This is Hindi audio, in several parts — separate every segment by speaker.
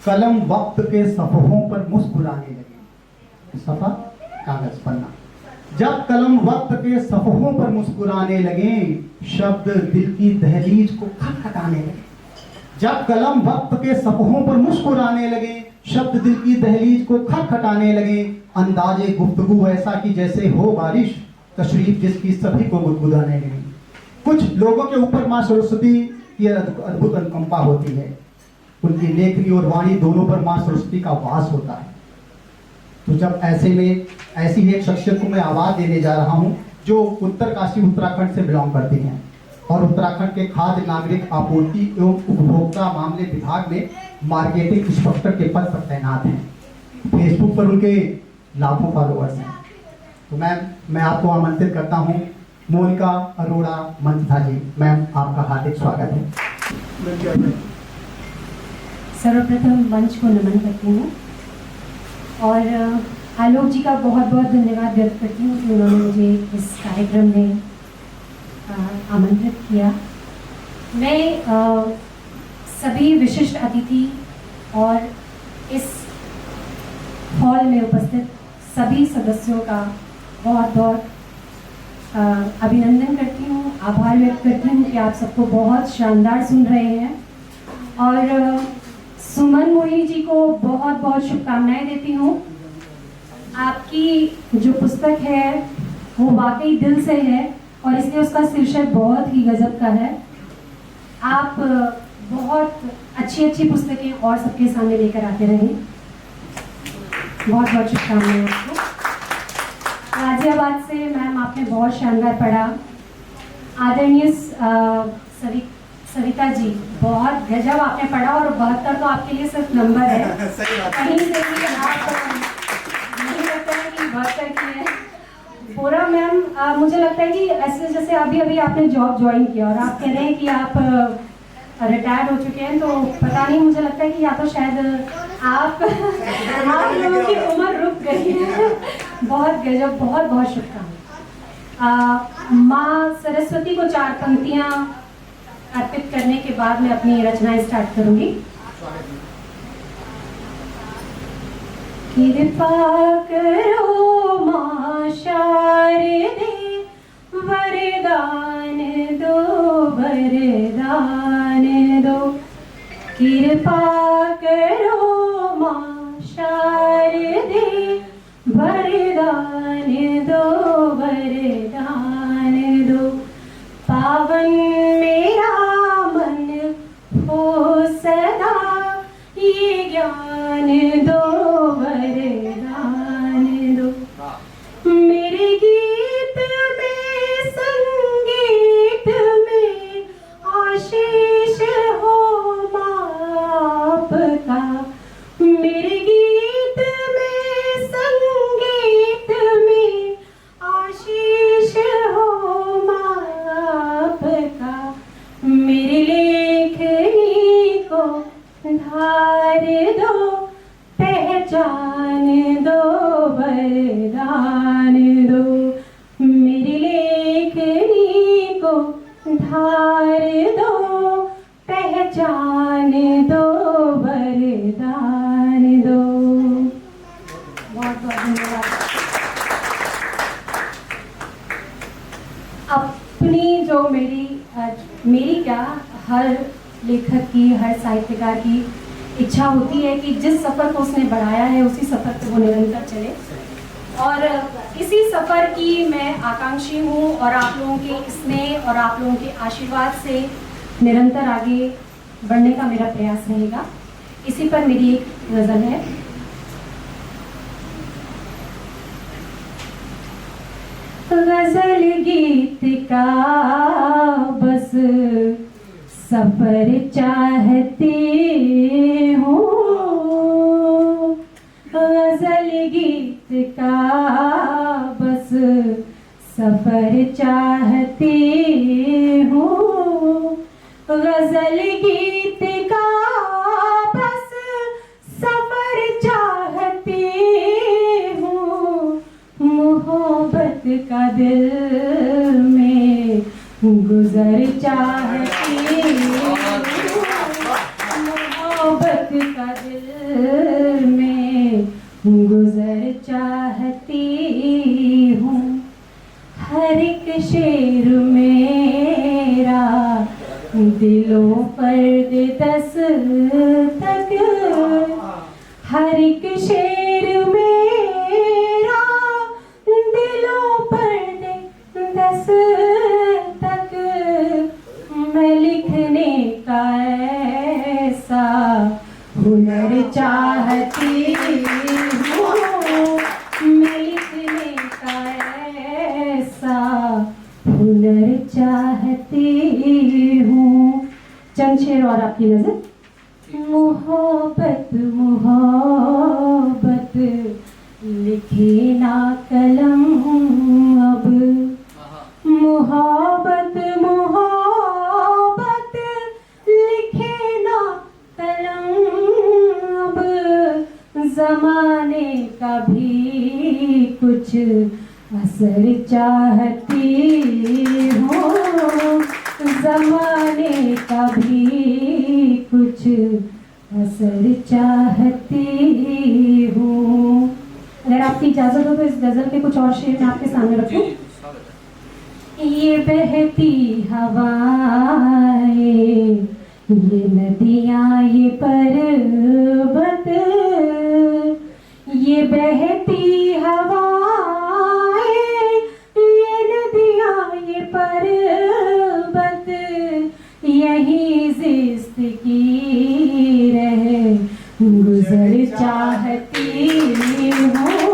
Speaker 1: कलम वक्त के सफ़हों पर मुस्कुराने लगे। सफ़ा कागज पन्ना। जब कलम वक्त के सफ़हों पर मुस्कुराने लगे, शब्द दिल की दहलीज को खटखटाने लगे। जब कलम वक्त के सफ़हों पर मुस्कुराने लगे, शब्द दिल की दहलीज को खटखटाने लगे। अंदाजे गुफ्तगू ऐसा कि जैसे हो बारिश, तशरीफ जिसकी सभी को गुदगुदाने लगी। कुछ लोगों के ऊपर माँ सरस्वती की अद्भुत अनुकंपा होती है। उनकी लेखनी और वाणी दोनों पर माँ सरस्वती का वास होता है। तो जब ऐसे में ऐसी ही एक शख्सियत को मैं आवाज़ देने जा रहा हूँ जो उत्तरकाशी उत्तराखंड से बिलोंग करती हैं और उत्तराखंड के खाद्य नागरिक आपूर्ति एवं उपभोक्ता मामले विभाग में मार्केटिंग इंस्पेक्टर के पद पर तैनात हैं। फेसबुक पर उनके लाखों फॉलोअर्स हैं। तो मैम, मैं आपको आमंत्रित करता हूँ मोनिका अरोड़ा मंथा जी। मैम, आपका हार्दिक स्वागत है।
Speaker 2: सर्वप्रथम मंच को नमन करती हूँ और आलोक जी का बहुत बहुत धन्यवाद व्यक्त करती हूँ कि उन्होंने मुझे इस कार्यक्रम में आमंत्रित किया। मैं सभी विशिष्ट अतिथि और इस हॉल में उपस्थित सभी सदस्यों का बहुत बहुत अभिनंदन करती हूँ, आभार व्यक्त करती हूँ कि आप सबको बहुत शानदार सुन रहे हैं। और सुमन मोही जी को बहुत बहुत शुभकामनाएं देती हूँ। आपकी जो पुस्तक है वो वाकई दिल से है और इसलिए उसका शीर्षक बहुत ही गजब का है। आप बहुत अच्छी अच्छी पुस्तकें और सबके सामने लेकर आते रहें। बहुत बहुत शुभकामनाएं आपको। गाजियाबाद से मैम आपने बहुत शानदार पढ़ा। आदरणीय सविता जी, बहुत गजब आपने पढ़ा और 72 तो आपके लिए सिर्फ नंबर है। कहीं से भी आप नहीं लगता है कि 72 की है पूरा। मैम, मुझे लगता है कि ऐसे जैसे अभी अभी आपने जॉब ज्वाइन किया और आप कह रहे हैं कि आप रिटायर्ड हो चुके हैं, तो पता नहीं, मुझे लगता है कि या तो शायद आप लोगों की उम्र रुक गई है। बहुत गजब, बहुत बहुत शुभकामनाएं। माँ सरस्वती को 4 पंक्तियाँ अर्पित करने के बाद मैं अपनी रचनाएं स्टार्ट करूंगी। कृपा करो माँ शारदे, वरदान दो, वरदान दो। कृपा करो माँ शारदे, वरदान दो, वरदान दो। पावन मेरा मन हो सदा, ये ज्ञान दो, वरदान दो। मेरे गीत में, संगीत में आशीष हो माप का। मेरे गीत में, संगीत में आशीष हो माप का। मेरी लेखनी को धार दो, पहचान दो, वरदान दो। मेरी लेखनी को धार दो, पहचान दो, वरदान दो। बहुत बहुत धन्यवाद। अपनी जो मेरी क्या, हर लेखक की, हर साहित्यकार की इच्छा होती है कि जिस सफ़र को उसने बढ़ाया है उसी सफ़र पे वो निरंतर चले, और इसी सफ़र की मैं आकांक्षी हूँ और आप लोगों के स्नेह और आप लोगों के आशीर्वाद से निरंतर आगे बढ़ने का मेरा प्रयास रहेगा। इसी पर मेरी एक गज़ल है। गज़ल गीत का बस सफर चाहती हूँ, गज़ल गीत का बस सफर चाहती हूँ। गज़ल गीत का बस सफर चाहती हूँ। मोहब्बत का दिल में गुजर चाहती हूँ। मोहब्बत का दिल में गुजर चाहती हूँ। हर एक शेर मेरा दिलों पर दे दस्तक, हर एक शेर मेरा दिलों पर दे दस्तक। मैं लिखने का ऐसा हुनर चाहती हूँ, मैं लिखने का ऐसा हुनर चाहती हूँ। चंद शेर और आपकी नजर। मोहब्बत मोहब्बत लिखे ना कलम अब, मोहब्बत मोहब्बत लिखे ना कलम अब। जमाने का भी कुछ असर चाहती हूँ, जमाने का भी कुछ असर चाहती हूँ। अगर आपकी इजाजत हो तो इस गजल के कुछ और शेर मैं आपके सामने रखूं। ये बहती हवाएं, ये नदियाँ, ये पर्वत, ये बहती हवाएं, ये नदियाँ, ये पर्वत, यही जिंदगी रहे गुजर चाहती हूँ,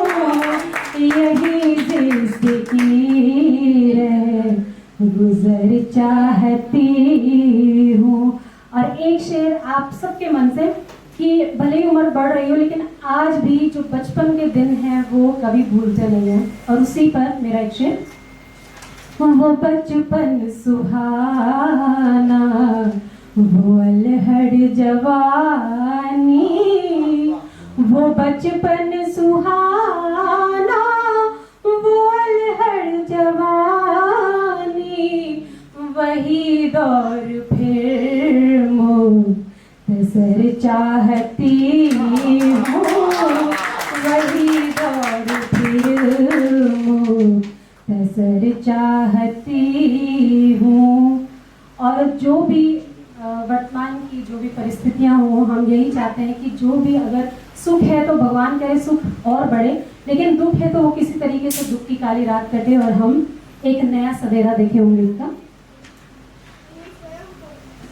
Speaker 2: यही जिंदगी रहे गुजर चाहती हूँ। और एक शेर आप सबके मन से कि भले ही उम्र बढ़ रही हो लेकिन आज भी जो बचपन के दिन हैं वो कभी भूलते नहीं हैं, और उसी पर मेरा एक शेर। वो बचपन सुहाना, वो अलहड़ जवानी, वो बचपन सुहाना, वो अलहड़ जवानी, वही दौर फिर मुख्तसर चाहती हूँ, वही दौर फिर मुख्तसर चाहती हूँ। और जो भी वर्तमान की जो भी परिस्थितियाँ हों, हम यही चाहते हैं कि जो भी अगर सुख है तो भगवान करे सुख और बढ़े, लेकिन दुख है तो वो किसी तरीके से दुख की काली रात कटे और हम एक नया सवेरा देखें उम्मीद का।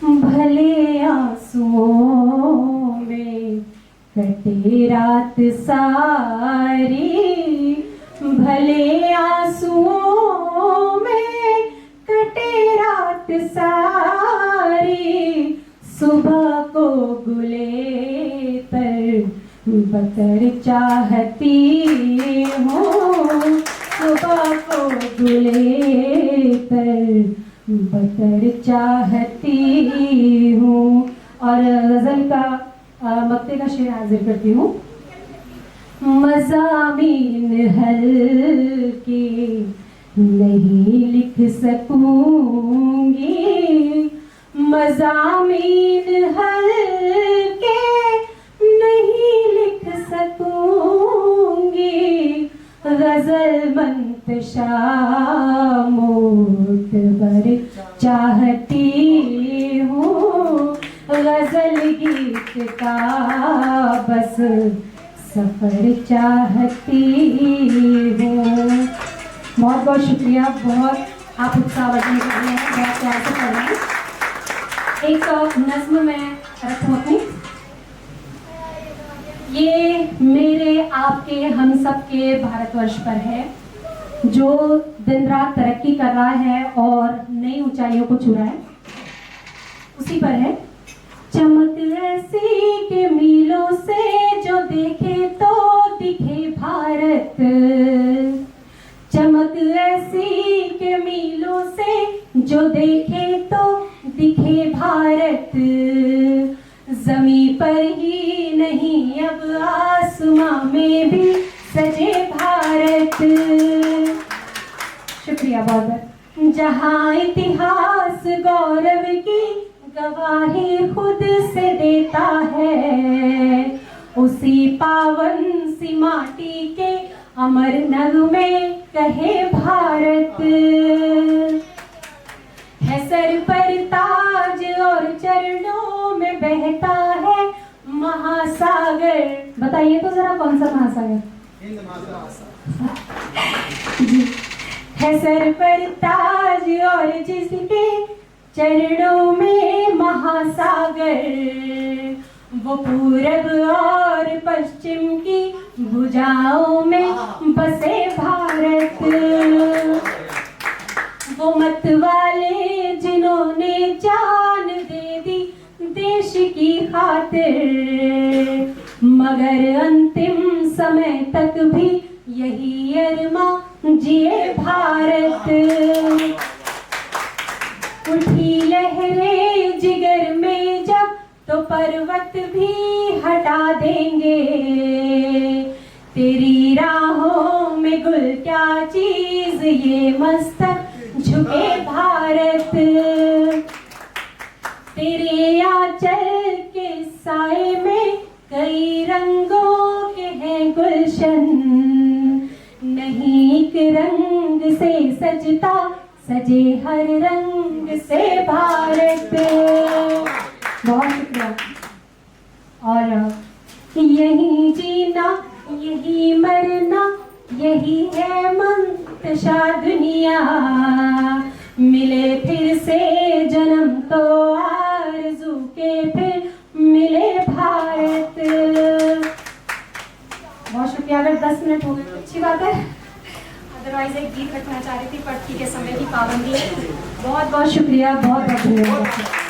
Speaker 2: भले आंसुओं में कटे रात सारी, भले आंसुओं में कटे रात सारी, सुबह को गुले तर बतर चाहती हूँ, सुबह को गुले तर बतर चाहती हूँ। और गजल का मक्ते का शेर हाजिर करती हूँ। मज़ामीन हल्के नहीं लिख सकूंगी, मज़ामीन हल्के नहीं लिख सकूंगी, गजल मंतशा मोतबर चाहती हूँ, गजल गीत का बस सफर चाहती हूँ। बहुत बहुत शुक्रिया, बहुत आप उत्साहवर्धन कर रहे हैं, बहुत प्यार से कर रहे हैं। एक नज्म में रखूँ अपनी। ये मेरे आपके हम सब के भारतवर्ष पर है, जो दिन रात तरक्की कर रहा है और नई ऊंचाइयों को छू रहा है, उसी पर है। चमक ऐसी के मीलों से जो देखे तो दिखे भारत, चमक ऐसी के मीलों से जो देखे तो दिखे भारत, जमी पर ही नहीं अब आसमां में भी सजे भारत। शुक्रिया बहुत बहुत। जहाँ इतिहास गौरव की गवाही खुद से देता है, उसी पावन सी माटी के अमर नगमे कहे भारत। है सर पर ताज और चरणों में बहता है महासागर। बताइए तो जरा कौन सा महासागर? जी। है सर पर ताज और जिसके चरणों में महासागर, वो पूरब और पश्चिम की भुजाओं में बसे भारत। वो मत वाले जिन्होंने जान दे दी देश की खातिर, मगर अंतिम समय तक भी यही अरमा जिए भारत। उठी लहरें जिगर में जब तो पर्वत भी हटा देंगे, तेरी राहों में गुल क्या चीज ये मस्तक झुके भारत। तेरे आंचल के साए में कई रंगों के हैं गुलशन, नहीं एक रंग से सजता सजे हर रंग से भारत। बहुत शुक्रिया। और यही जीना यही मरना यही है मंतशा दुनिया, मिले फिर से जन्म तो आरज़ू के फिर मिले भारत। बहुत शुक्रिया। अगर 10 मिनट हो गए तो अच्छी बात है, अदरवाइज एक गीत रखना चाह रही थी, पटकी के समय की पाबंदी है। बहुत बहुत शुक्रिया, बहुत बहुत धन्यवाद।